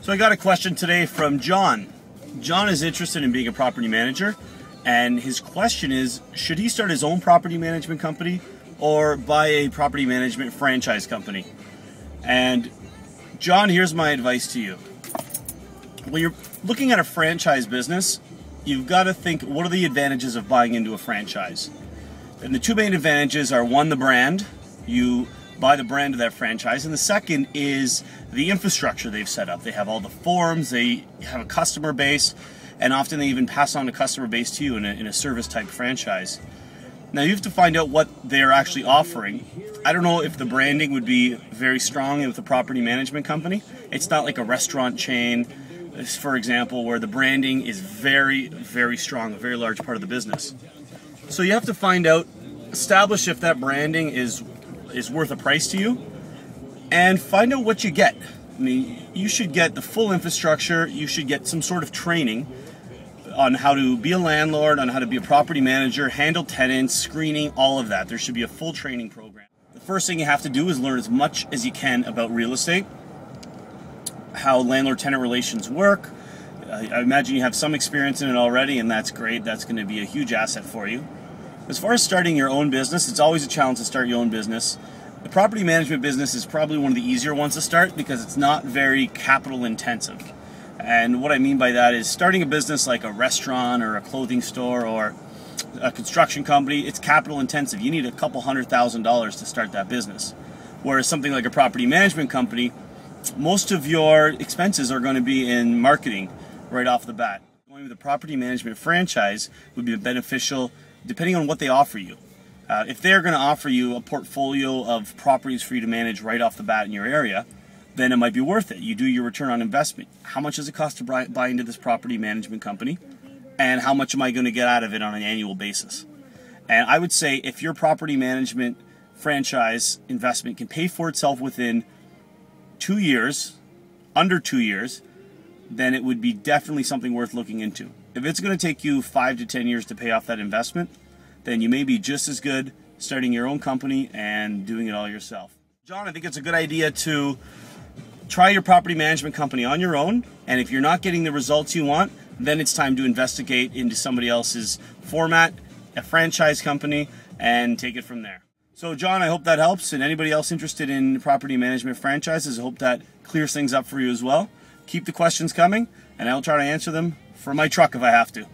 So I got a question today from John. John is interested in being a property manager, and his question is, should he start his own property management company or buy a property management franchise company? And John, here's my advice to you. When you're looking at a franchise business, you've got to think, what are the advantages of buying into a franchise? And the two main advantages are, one, the brand. You buy the brand of that franchise, and the second is the infrastructure they've set up. They have all the forms, they have a customer base, and often they even pass on a customer base to you in a service type franchise. Now you have to find out what they're actually offering. I don't know if the branding would be very strong with a property management company. It's not like a restaurant chain, for example, where the branding is very, very strong, a very large part of the business. So you have to find out, establish if that branding is worth a price to you, and find out what you get. I mean, you should get the full infrastructure, you should get some sort of training on how to be a landlord, on how to be a property manager, handle tenants, screening, all of that. There should be a full training program. The first thing you have to do is learn as much as you can about real estate, how landlord-tenant relations work. I imagine you have some experience in it already, and that's great. That's going to be a huge asset for you. As far as starting your own business, it's always a challenge to start your own business. The property management business is probably one of the easier ones to start because it's not very capital intensive. And what I mean by that is, starting a business like a restaurant or a clothing store or a construction company, it's capital intensive. You need a couple $100,000 to start that business. Whereas something like a property management company, most of your expenses are going to be in marketing right off the bat. Going with a property management franchise would be beneficial depending on what they offer you. If they're going to offer you a portfolio of properties for you to manage right off the bat in your area, then it might be worth it. You do your return on investment. How much does it cost to buy into this property management company? And how much am I going to get out of it on an annual basis? And I would say if your property management franchise investment can pay for itself within 2 years, under 2 years, then it would be definitely something worth looking into. If it's going to take you 5 to 10 years to pay off that investment, then you may be just as good starting your own company and doing it all yourself. John, I think it's a good idea to try your property management company on your own, and if you're not getting the results you want, then it's time to investigate into somebody else's format, a franchise company, and take it from there. So John, I hope that helps, and anybody else interested in property management franchises, I hope that clears things up for you as well. Keep the questions coming, and I'll try to answer them from my truck if I have to.